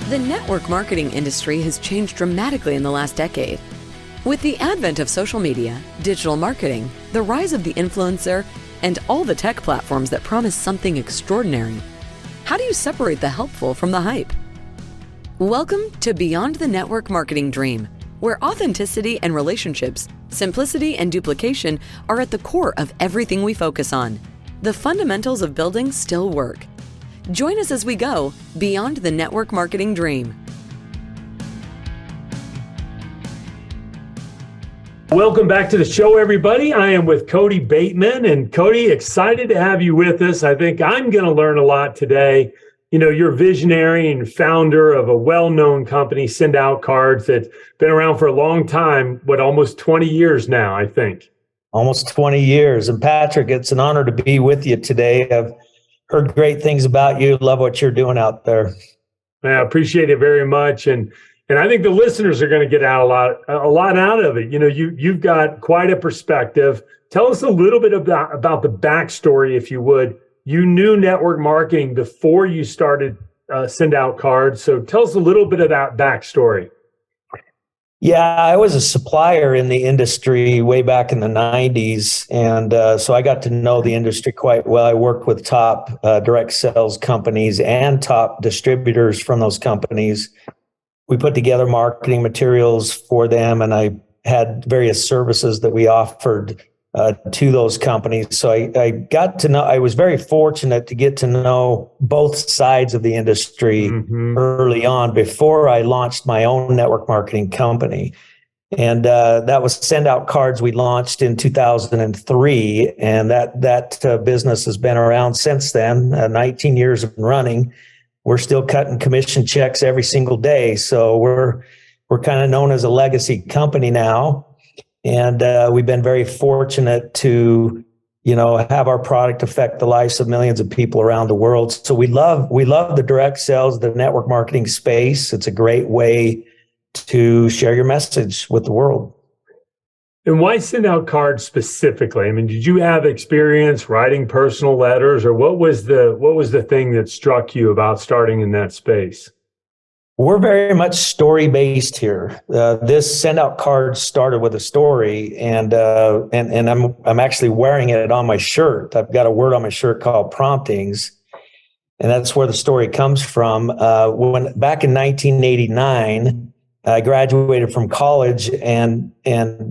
The network marketing industry has changed dramatically in the last decade. With the advent of social media, digital marketing, the rise of the influencer, and all the tech platforms that promise something extraordinary, how do you separate the helpful from the hype? Welcome to Beyond the Network Marketing Dream, where authenticity and relationships, simplicity and duplication are at the core of everything we focus on. The fundamentals of building still work. Join us as we go beyond the network marketing dream. Welcome back to the show, everybody. I am with Kody Bateman. And Kody, excited to have you with us. I think I'm going to learn a lot today. You know, you're visionary and founder of a well-known company, Send Out Cards, that's been around for a long time, almost 20 years now, I think. Almost 20 years. And Patrick, it's an honor to be with you today. I've heard great things about you. Love what you're doing out there. I appreciate it very much. And I think the listeners are going to get a lot out of it. You know, you've got quite a perspective. Tell us a little bit about the backstory, if you would. You knew network marketing before you started Send Out Cards. So tell us a little bit of that backstory. Yeah, I was a supplier in the industry way back in the 90s. And so I got to know the industry quite well. I worked with top direct sales companies and top distributors from those companies. We put together marketing materials for them, and I had various services that we offered to those companies. So I got to know, I was very fortunate to get to know both sides of the industry early on before I launched my own network marketing company. And that was Send Out Cards. We launched in 2003, and that business has been around since then, 19 years running. We're still cutting commission checks every single day. So we're kind of known as a legacy company now. And we've been very fortunate to, have our product affect the lives of millions of people around the world. So we love the direct sales, the network marketing space. It's a great way to share your message with the world. And why Send Out Cards specifically? I mean, did you have experience writing personal letters, or what was the thing that struck you about starting in that space? We're very much story-based here. This Send Out Cards started with a story, and I'm actually wearing it on my shirt. I've got a word on my shirt called promptings, and that's where the story comes from. When back in 1989, I graduated from college and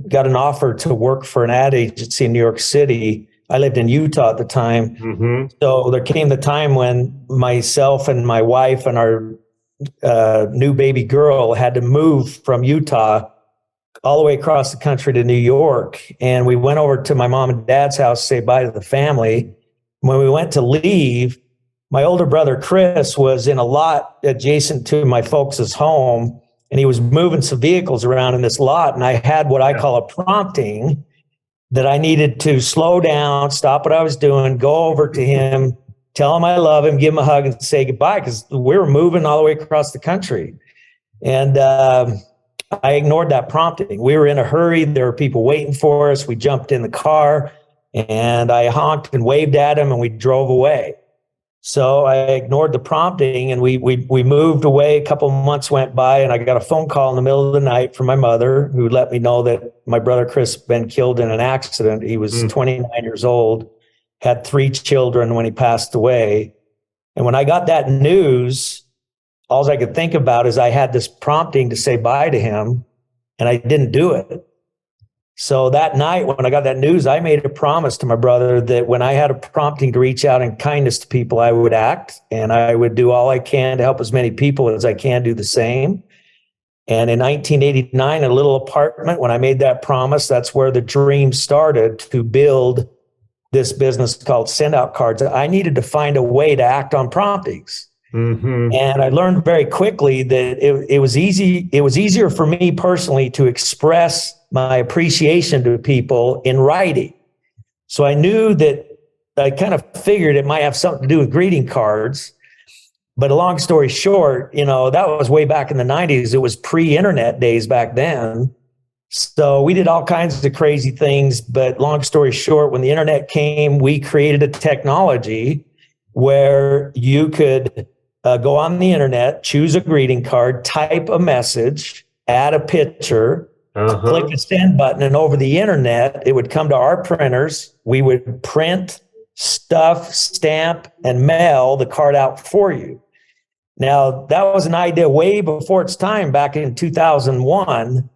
got an offer to work for an ad agency in New York City. I lived in Utah at the time, so there came the time when myself and my wife and our new baby girl had to move from Utah all the way across the country to New York. And we went over to my mom and dad's house to say bye to the family. When we went to leave, my older brother, Chris, was in a lot adjacent to my folks' home, and he was moving some vehicles around in this lot. And I had what I call a prompting that I needed to slow down, stop what I was doing, go over to him, tell him I love him, give him a hug, and say goodbye, because we were moving all the way across the country. And I ignored that prompting. We were in a hurry. There were people waiting for us. We jumped in the car, and I honked and waved at him, and we drove away. So I ignored the prompting, and we moved away. A couple of months went by, and I got a phone call in the middle of the night from my mother, who let me know that my brother Chris had been killed in an accident. He was 29 years old. Had 3 children when he passed away. And when I got that news, all I could think about is I had this prompting to say bye to him, and I didn't do it. So that night when I got that news, I made a promise to my brother that when I had a prompting to reach out in kindness to people, I would act, and I would do all I can to help as many people as I can do the same. And in 1989, in a little apartment, when I made that promise, that's where the dream started to build this business called Send Out Cards. I needed to find a way to act on promptings. And I learned very quickly that it was easy. It was easier for me personally to express my appreciation to people in writing. So I knew that I kind of figured it might have something to do with greeting cards. But a long story short, that was way back in the 90s. It was pre-internet days back then. So we did all kinds of crazy things, but long story short, when the internet came, we created a technology where you could go on the internet, choose a greeting card, type a message, add a picture, click the send button, and over the internet, it would come to our printers. We would print, stuff, stamp, and mail the card out for you. Now, that was an idea way before its time back in 2001.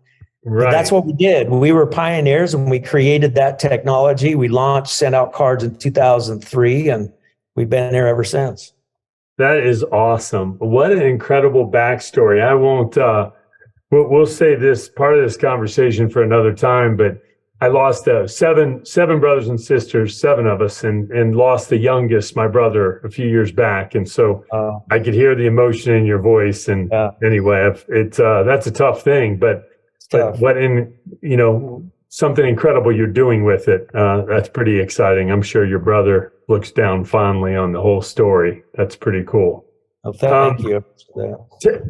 Right. That's what we did. We were pioneers and we created that technology. We launched Send Out Cards in 2003, and we've been there ever since. That is awesome. What an incredible backstory. I won't, we'll save this part of this conversation for another time, but I lost seven brothers and sisters, 7 of us, and lost the youngest, my brother, a few years back. And so I could hear the emotion in your voice. And anyway, that's a tough thing, but what something incredible you're doing with it. That's pretty exciting. I'm sure your brother looks down fondly on the whole story. That's pretty cool. Well, thank you.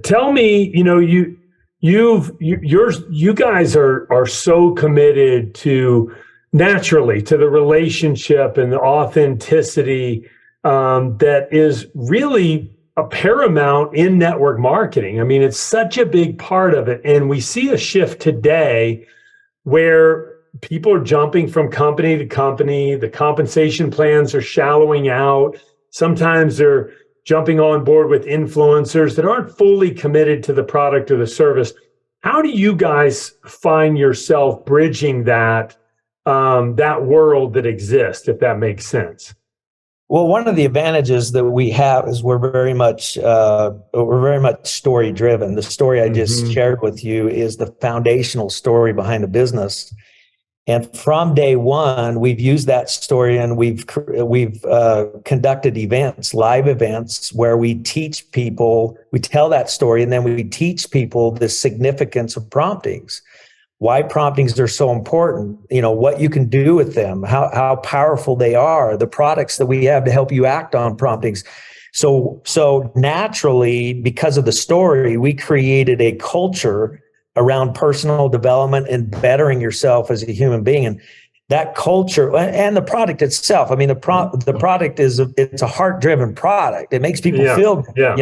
Tell me, you guys are so committed to naturally to the relationship and the authenticity that is really a paramount in network marketing. I mean, it's such a big part of it. And we see a shift today where people are jumping from company to company. The compensation plans are shallowing out. Sometimes they're jumping on board with influencers that aren't fully committed to the product or the service. How do you guys find yourself bridging that world that exists, if that makes sense? Well, one of the advantages that we have is we're very much story driven. The story I just shared with you is the foundational story behind the business. And from day one, we've used that story, and we've conducted events, live events, where we teach people, we tell that story, and then we teach people the significance of promptings, why promptings are so important, what you can do with them, how powerful they are, the products that we have to help you act on promptings. So naturally, because of the story, we created a culture around personal development and bettering yourself as a human being. And that culture and the product itself, I mean, the product it's a heart-driven product. It makes people feel good,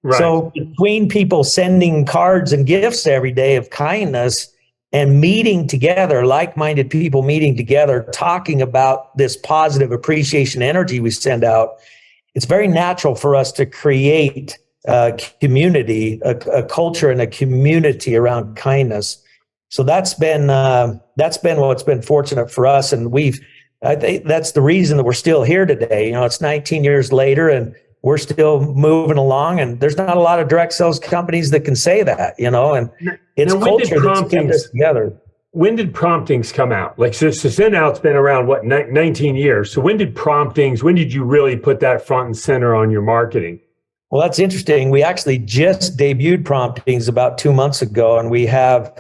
Right. So between people sending cards and gifts every day of kindness and meeting together, like-minded people meeting together, talking about this positive appreciation energy we send out, it's very natural for us to create a community, a culture and a community around kindness. So that's been what's been fortunate for us. And I think that's the reason that we're still here today. It's 19 years later and we're still moving along, and there's not a lot of direct sales companies that can say that, and it's culture that's kept us together. When did promptings come out? Like, so Send Out's been around, 19 years. So when did you really put that front and center on your marketing? Well, that's interesting. We actually just debuted promptings about 2 months ago, and we have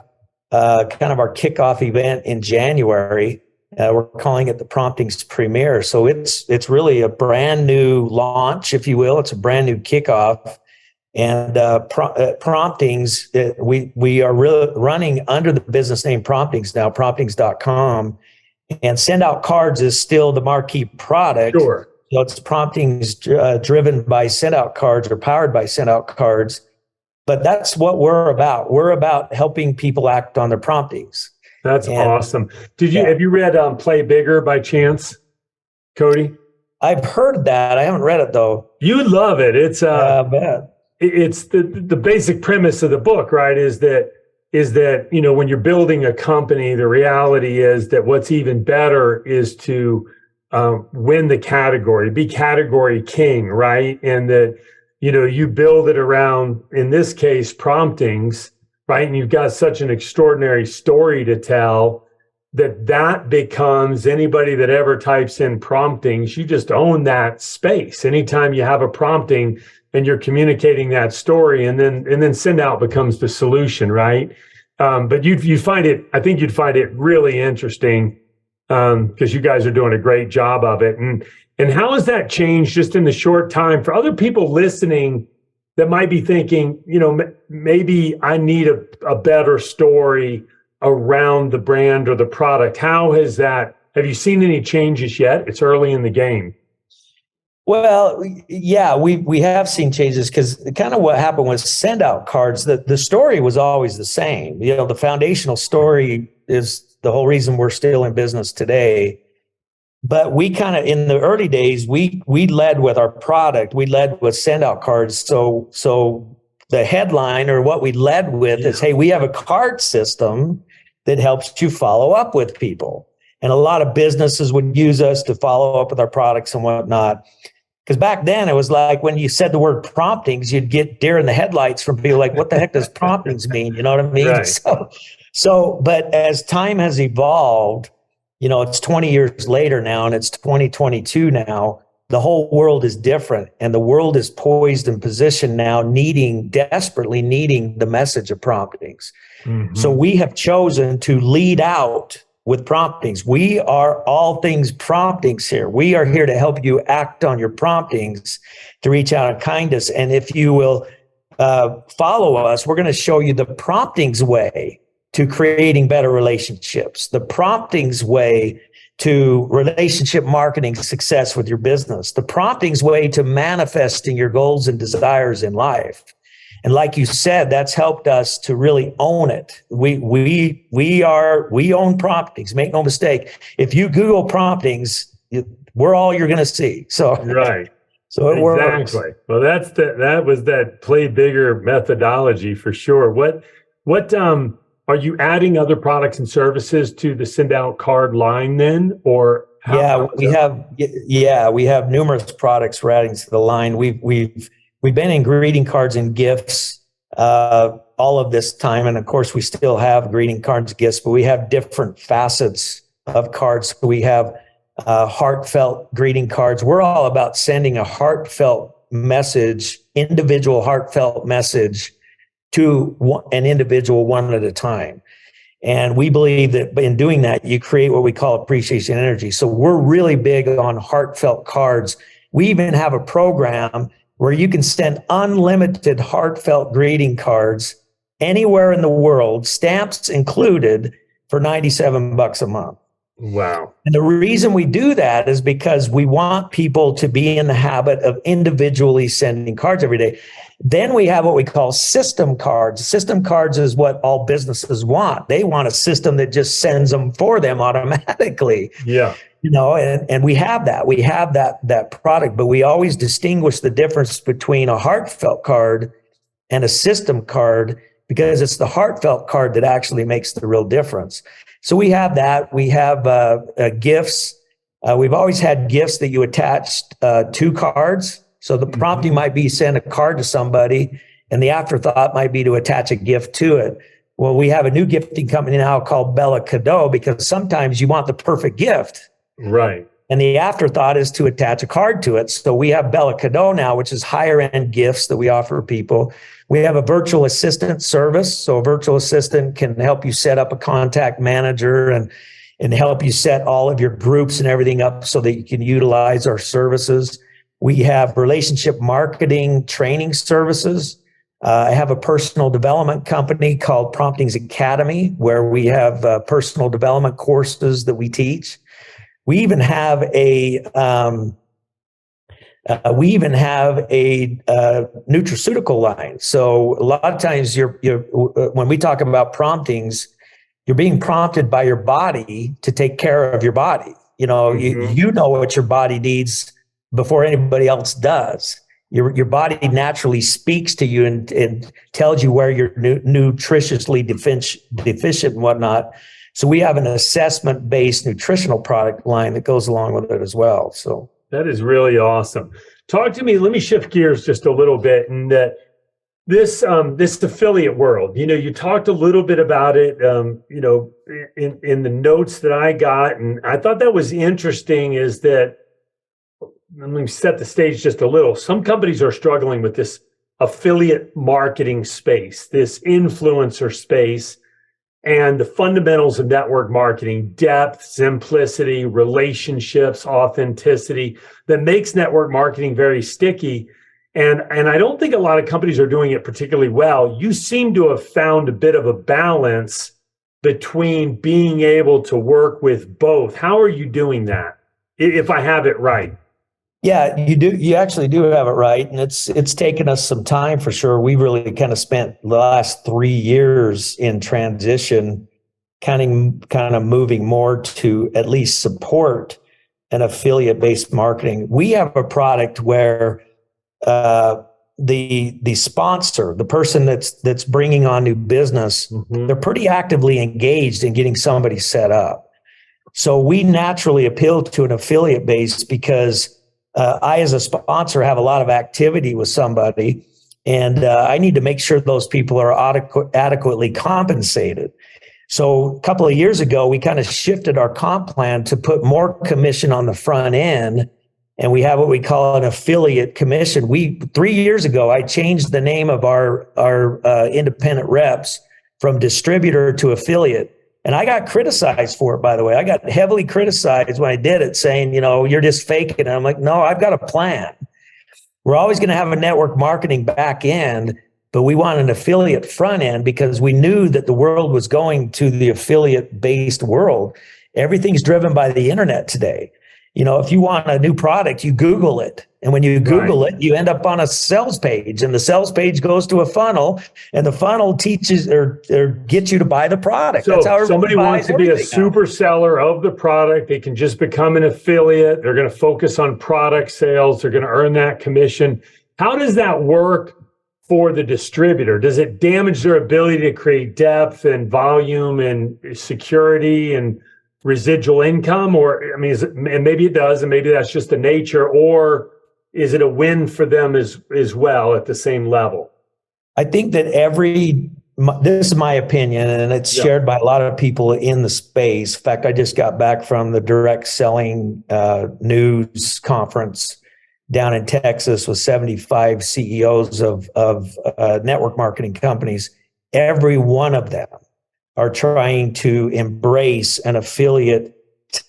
kind of our kickoff event in January. We're calling it the Promptings Premiere. So it's really a brand new launch, if you will. It's a brand new kickoff. And Promptings, we are really running under the business name Promptings now, promptings.com. And Send Out Cards is still the marquee product. Sure. So it's Promptings driven by Send Out Cards or powered by Send Out Cards. But that's what we're about. We're about helping people act on their promptings. That's awesome. Have you read Play Bigger by chance, Kody? I've heard that. I haven't read it though. You love it. It's I bet. It's the basic premise of the book, right? Is that when you're building a company, the reality is that what's even better is to win the category, be category king, right? And that you build it around, in this case, promptings. Right. And you've got such an extraordinary story to tell that becomes, anybody that ever types in promptings, you just own that space. Anytime you have a prompting and you're communicating that story, and then Send Out becomes the solution. Right. But you'd find it really interesting because you guys are doing a great job of it. And how has that changed just in the short time for other people listening that might be thinking, maybe I need a better story around the brand or the product? How has that, have you seen any changes yet? It's early in the game. Well, yeah, we have seen changes because kind of what happened was send out cards. The story was always the same. You know, the foundational story is the whole reason we're still in business today. But we kind of, in the early days, we led with our product. We led with send out cards. So the headline or what we led with is, hey, we have a card system that helps you follow up with people. And a lot of businesses would use us to follow up with our products and whatnot. Because back then it was like when you said the word promptings, you'd get deer in the headlights from people like, what the heck does promptings mean? You know what I mean? Right. But as time has evolved, you know, it's 20 years later now and it's 2022 now, the whole world is different and the world is poised and positioned now desperately needing the message of promptings. Mm-hmm. So we have chosen to lead out with promptings. We are all things promptings here. We are here to help you act on your promptings to reach out in kindness. And if you will follow us, we're going to show you the promptings way to creating better relationships, the promptings way to relationship marketing success with your business, the promptings way to manifesting your goals and desires in life. And like you said, that's helped us to really own it. We own promptings. Make no mistake. If you Google promptings, we're all you're going to see. So right. So it exactly. works. Well, that was that play bigger methodology for sure. What are you adding other products and services to the send out card line then, or we have numerous products we're adding to the line. We've been in greeting cards and gifts all of this time. And of course, we still have greeting cards, gifts, but we have different facets of cards. We have heartfelt greeting cards. We're all about sending a heartfelt message, individual heartfelt message to an individual one at a time. And we believe that in doing that, you create what we call appreciation energy. So we're really big on heartfelt cards. We even have a program where you can send unlimited heartfelt greeting cards anywhere in the world, stamps included, for $97 a month. Wow. And the reason we do that is because we want people to be in the habit of individually sending cards every day. Then we have what we call system cards. System cards is what all businesses want. They want a system that just sends them for them automatically. Yeah. You know, and we have that. We have that product, but we always distinguish the difference between a heartfelt card and a system card because it's the heartfelt card that actually makes the real difference. So we have that. We have gifts. We've always had gifts that you attached to cards. So the prompting might be send a card to somebody, and the afterthought might be to attach a gift to it. Well, we have a new gifting company now called Bella Cadeau because sometimes you want the perfect gift. Right. And the afterthought is to attach a card to it. So we have Bella Cadeau now, which is higher end gifts that we offer people. We have a virtual assistant service. So a virtual assistant can help you set up a contact manager and help you set all of your groups and everything up so that you can utilize our services. We have relationship marketing training services. I have a personal development company called Promptings Academy, where we have personal development courses that we teach. We even have a nutraceutical line. So a lot of times when we talk about promptings, you're being prompted by your body to take care of your body. You know, you know what your body needs before anybody else does. Your body naturally speaks to you and tells you where you're nutritiously deficient and whatnot. So we have an assessment-based nutritional product line that goes along with it as well. So that is really awesome. Talk to me. Let me shift gears just a little bit. And that this affiliate world, you know, you talked a little bit about it, you know, in the notes that I got, and I thought that was interesting. Is that, let me set the stage just a little. Some companies are struggling with this affiliate marketing space, this influencer space, and the fundamentals of network marketing: depth, simplicity, relationships, authenticity, that makes network marketing very sticky. And I don't think a lot of companies are doing it particularly well. You seem to have found a bit of a balance between being able to work with both. How are you doing that, if I have it right? Yeah, you do. You actually do have it right. And it's taken us some time for sure. We really kind of spent the last 3 years in transition, kind of moving more to at least support an affiliate-based marketing. We have a product where the sponsor, the person that's bringing on new business, they're pretty actively engaged in getting somebody set up. So we naturally appeal to an affiliate base because I, as a sponsor, have a lot of activity with somebody, and I need to make sure those people are adequately compensated. So a couple of years ago, we kind of shifted our comp plan to put more commission on the front end, and we have what we call an affiliate commission. 3 years ago, I changed the name of our independent reps from distributor to affiliate. And I got criticized for it, by the way. I got heavily criticized when I did it, saying, you're just faking it. And I'm like, no, I've got a plan. We're always going to have a network marketing back end, but we want an affiliate front end because we knew that the world was going to the affiliate-based world. Everything's driven by the internet today. If you want a new product, you Google it. And when you Google it, you end up on a sales page, and the sales page goes to a funnel, and the funnel teaches or gets you to buy the product. So that's how somebody wants to be a super seller of the product. They can just become an affiliate. They're going to focus on product sales. They're going to earn that commission. How does that work for the distributor? Does it damage their ability to create depth and volume and security and residual income? Or, and maybe it does, and maybe that's just the nature, or is it a win for them as well at the same level? I think that this is my opinion, and it's shared by a lot of people in the space. In fact, I just got back from the direct selling news conference down in Texas with 75 CEOs of network marketing companies. Every one of them are trying to embrace an affiliate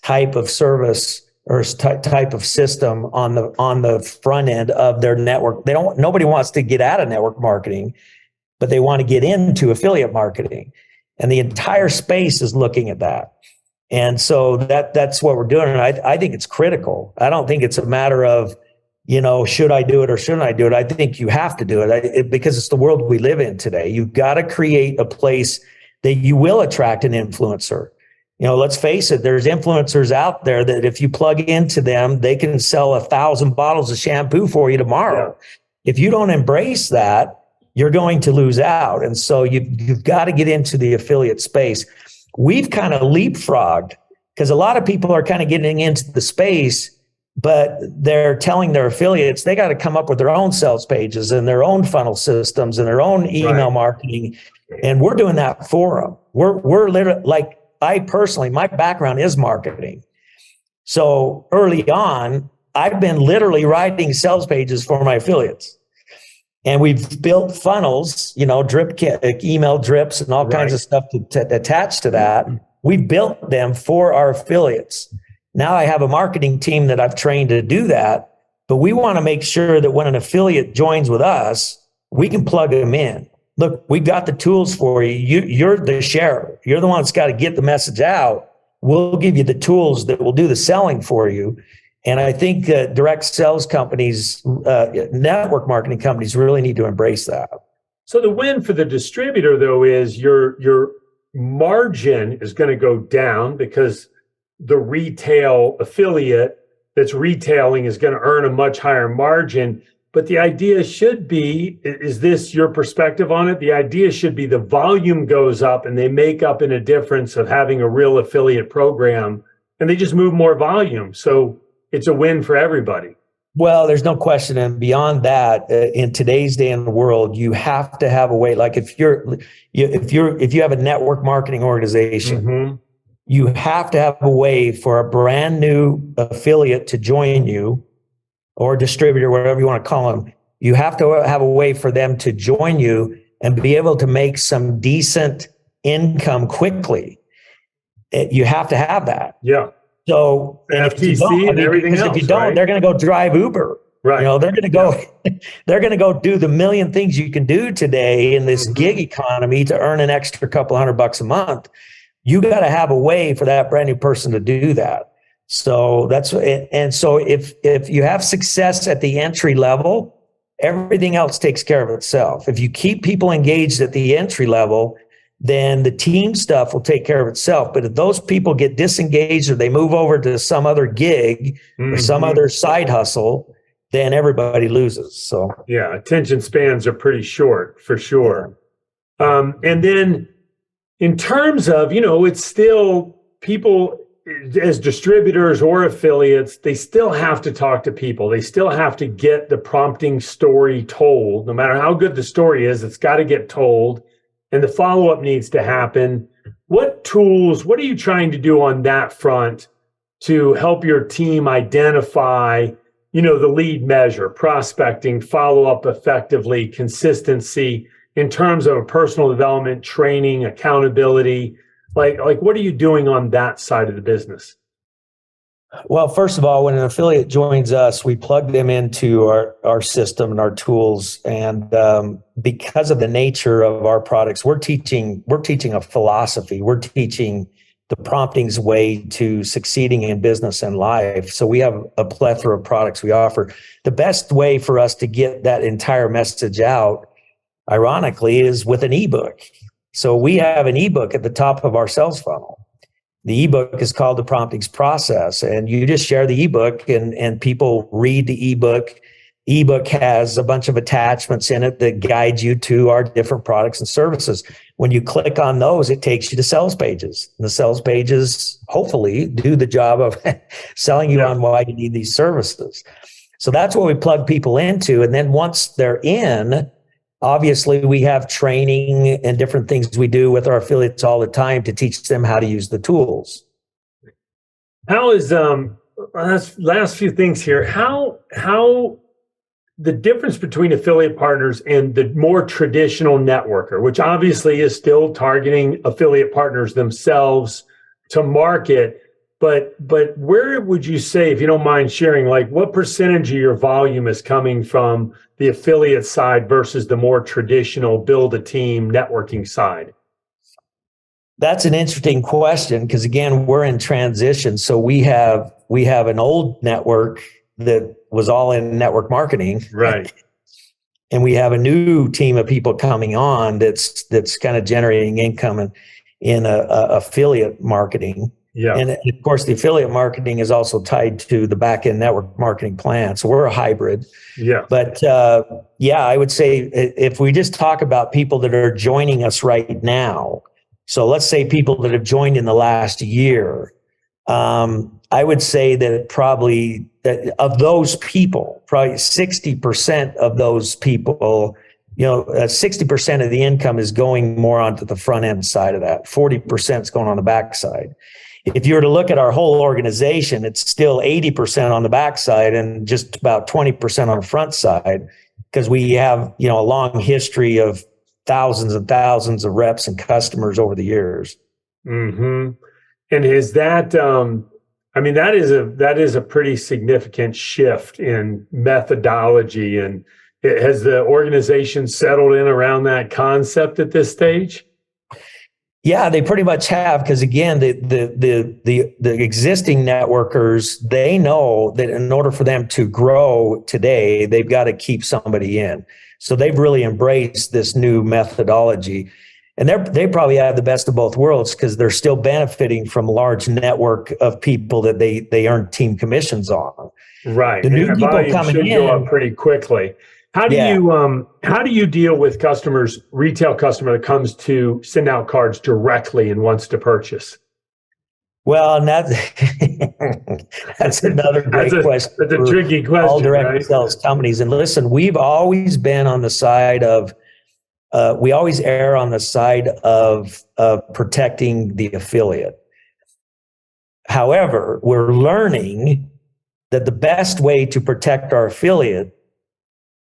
type of service or type of system on the front end of their network. Nobody wants to get out of network marketing, but they want to get into affiliate marketing. And the entire space is looking at that. And so that's what we're doing. And I think it's critical. I don't think it's a matter of, should I do it or shouldn't I do it? I think you have to do it because it's the world we live in today. You've got to create a place that you will attract an influencer. Let's face it, there's influencers out there that if you plug into them, they can sell 1,000 bottles of shampoo for you tomorrow. Yeah. If you don't embrace that, you're going to lose out. And so you've got to get into the affiliate space. We've kind of leapfrogged because a lot of people are kind of getting into the space, but they're telling their affiliates they got to come up with their own sales pages and their own funnel systems and their own email marketing. And we're doing that for them. We're literally, like, I personally, my background is marketing. So early on, I've been literally writing sales pages for my affiliates. And we've built funnels, drip email drips and all kinds of stuff to attach to that. We've built them for our affiliates. Now I have a marketing team that I've trained to do that, but we want to make sure that when an affiliate joins with us, we can plug them in. Look, we've got the tools for you. You're the sharer. You're the one that's got to get the message out. We'll give you the tools that will do the selling for you. And I think direct sales companies, network marketing companies really need to embrace that. So the win for the distributor, though, is your margin is going to go down because the retail affiliate that's retailing is going to earn a much higher margin. But the idea should be, is this your perspective on it? The idea should be the volume goes up and they make up in a difference of having a real affiliate program, and they just move more volume. So it's a win for everybody. Well, there's no question. And beyond that, in today's day in the world, you have to have a way. Like if you have a network marketing organization, you have to have a way for a brand new affiliate to join you, or distributor, whatever you want to call them. You have to have a way for them to join you and be able to make some decent income quickly. You have to have that. Yeah. So FTC and everything else. If you don't, they're going to go drive Uber. Right. They're going to go do the million things you can do today in this gig economy to earn an extra couple $100 a month. You got to have a way for that brand new person to do that. So so if you have success at the entry level, everything else takes care of itself. If you keep people engaged at the entry level, then the team stuff will take care of itself. But if those people get disengaged or they move over to some other gig or some other side hustle, then everybody loses. So yeah, attention spans are pretty short for sure. And then in terms of, it's still people as distributors or affiliates, they still have to talk to people. They still have to get the prompting story told. No matter how good the story is, it's got to get told. And the follow-up needs to happen. What are you trying to do on that front to help your team identify, the lead measure, prospecting, follow-up effectively, consistency in terms of personal development, training, accountability? Like what are you doing on that side of the business? Well, first of all, when an affiliate joins us, we plug them into our system and our tools. And because of the nature of our products, we're teaching a philosophy. We're teaching the prompting's way to succeeding in business and life. So we have a plethora of products we offer. The best way for us to get that entire message out, ironically, is with an ebook. So we have an ebook at the top of our sales funnel. The ebook is called The Promptings Process, and you just share the ebook and people read the ebook. Ebook has a bunch of attachments in it that guide you to our different products and services. When you click on those, it takes you to sales pages. And the sales pages hopefully do the job of selling you on why you need these services. So that's what we plug people into. And then once they're in, obviously, we have training and different things we do with our affiliates all the time to teach them how to use the tools. How is last few things here? How the difference between affiliate partners and the more traditional networker, which obviously is still targeting affiliate partners themselves to market, but where would you say, if you don't mind sharing, like what percentage of your volume is coming from the affiliate side versus the more traditional build a team networking side? That's an interesting question because, again, we're in transition. So we have an old network that was all in network marketing. Right. And we have a new team of people coming on that's kind of generating income in affiliate marketing. Yeah. And of course, the affiliate marketing is also tied to the back-end network marketing plan. So we're a hybrid. Yeah. But I would say if we just talk about people that are joining us right now, so let's say people that have joined in the last year, I would say that probably that of those people, probably 60% of those people, 60% of the income is going more onto the front end side of that. 40% is going on the back side. If you were to look at our whole organization, it's still 80% on the backside and just about 20% on the front side, because we have, a long history of thousands and thousands of reps and customers over the years. Mm-hmm. And is that, that is a pretty significant shift in methodology. And has the organization settled in around that concept at this stage? Yeah, they pretty much have, because again, the existing networkers, they know that in order for them to grow today, they've got to keep somebody in. So they've really embraced this new methodology, and they probably have the best of both worlds because they're still benefiting from a large network of people that they earn team commissions on. Right, the new people coming in go up pretty quickly. How do you deal with retail customer that comes to send out cards directly and wants to purchase? Well, and that's another great question. That's a tricky question. All direct right? sales companies. And listen, we've always been on the side of, we always err on the side of protecting the affiliate. However, we're learning that the best way to protect our affiliate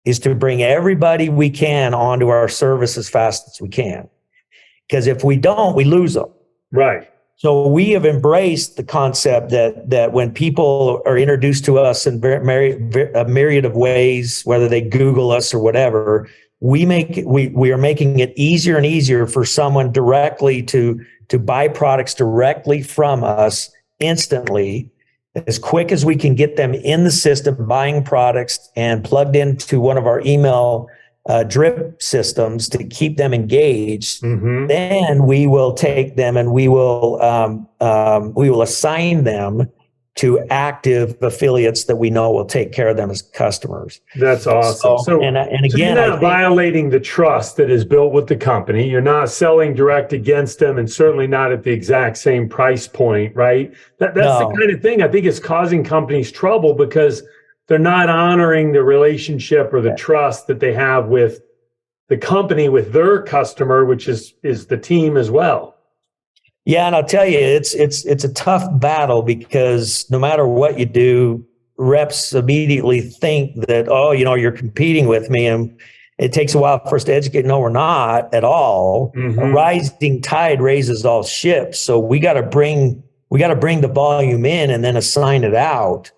is to bring everybody we can onto our service as fast as we can. Because if we don't, we lose them. Right. So we have embraced the concept that when people are introduced to us in a myriad of ways, whether they Google us or whatever, we are making it easier and easier for someone directly to buy products directly from us instantly. as quick as we can get them in the system, buying products and plugged into one of our email drip systems to keep them engaged, then we will take them and we will assign them to active affiliates that we know will take care of them as customers. That's awesome. So again, you're not violating the trust that is built with the company. You're not selling direct against them, and certainly not at the exact same price point, right? That's the kind of thing I think is causing companies trouble, because they're not honoring the relationship or the trust that they have with the company, with their customer, which is the team as well. Yeah, and I'll tell you, it's a tough battle, because no matter what you do, reps immediately think that, oh, you're competing with me, and it takes a while for us to educate. No, we're not at all. A rising tide raises all ships. So we got to bring the volume in and then assign it out.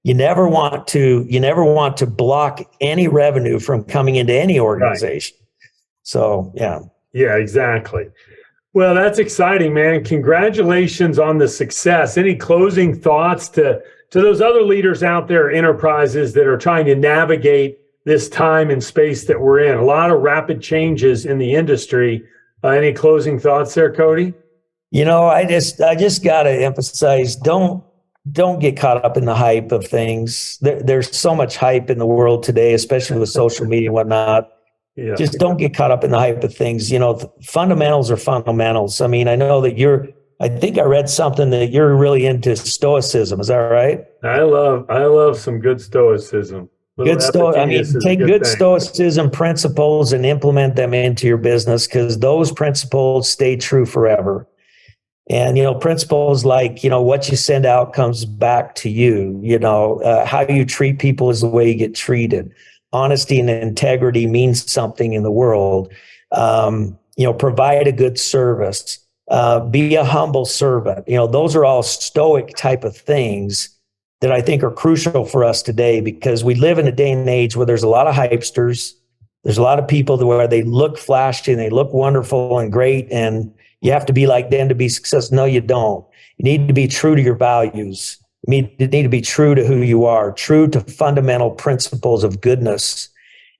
You never want to block any revenue from coming into any organization. Right. So, yeah. Yeah, exactly. Well, that's exciting, man. Congratulations on the success. Any closing thoughts to those other leaders out there, enterprises that are trying to navigate this time and space that we're in? A lot of rapid changes in the industry. Any closing thoughts there, Kody? I just got to emphasize, don't get caught up in the hype of things. There's so much hype in the world today, especially with social media and whatnot. Yeah. Just don't get caught up in the hype of things. Fundamentals are fundamentals. I mean, I know that I think I read something that you're really into stoicism. Is that right? I love some good stoicism. Take good stoicism principles and implement them into your business, because those principles stay true forever. And, principles like, what you send out comes back to you. How you treat people is the way you get treated. Honesty and integrity means something in the world. Provide a good service. Be a humble servant. Those are all stoic type of things that I think are crucial for us today, because we live in a day and age where there's a lot of hypesters. There's a lot of people where they look flashy and they look wonderful and great, and you have to be like them to be successful. No, you don't. You need to be true to your values. You need to be true to who you are, true to fundamental principles of goodness.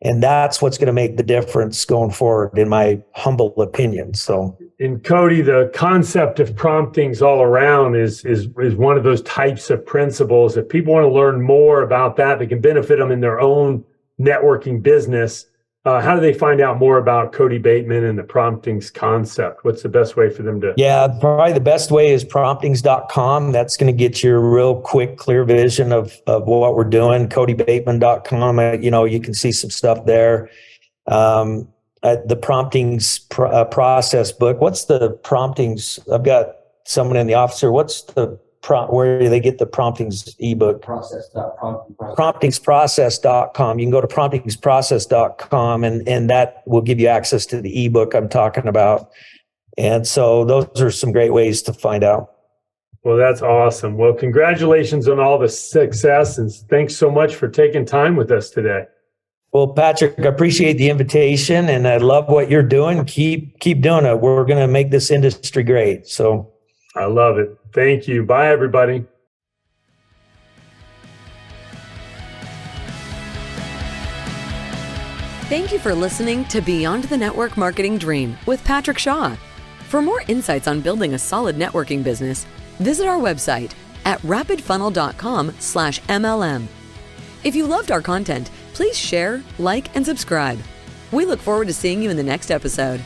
And that's what's going to make the difference going forward, in my humble opinion. So, in Kody, the concept of promptings all around is one of those types of principles. If people want to learn more about that can benefit them in their own networking business. How do they find out more about Kody Bateman and the promptings concept? What's the best way for them to? Yeah, probably the best way is promptings.com. That's going to get you a real quick, clear vision of what we're doing. CodyBateman.com. You can see some stuff there. The promptings process book. What's the promptings? I've got someone in the office here. What's the where do they get the promptings ebook? Promptingsprocess.com. You can go to promptingsprocess.com and that will give you access to the ebook I'm talking about. And so those are some great ways to find out. Well, that's awesome. Well, congratulations on all the success, and thanks so much for taking time with us today. Well, Patrick, I appreciate the invitation, and I love what you're doing. Keep doing it. We're going to make this industry great. So I love it. Thank you. Bye, everybody. Thank you for listening to Beyond the Network Marketing Dream with Patrick Shaw. For more insights on building a solid networking business, visit our website at rapidfunnel.com/MLM. If you loved our content, please share, like, and subscribe. We look forward to seeing you in the next episode.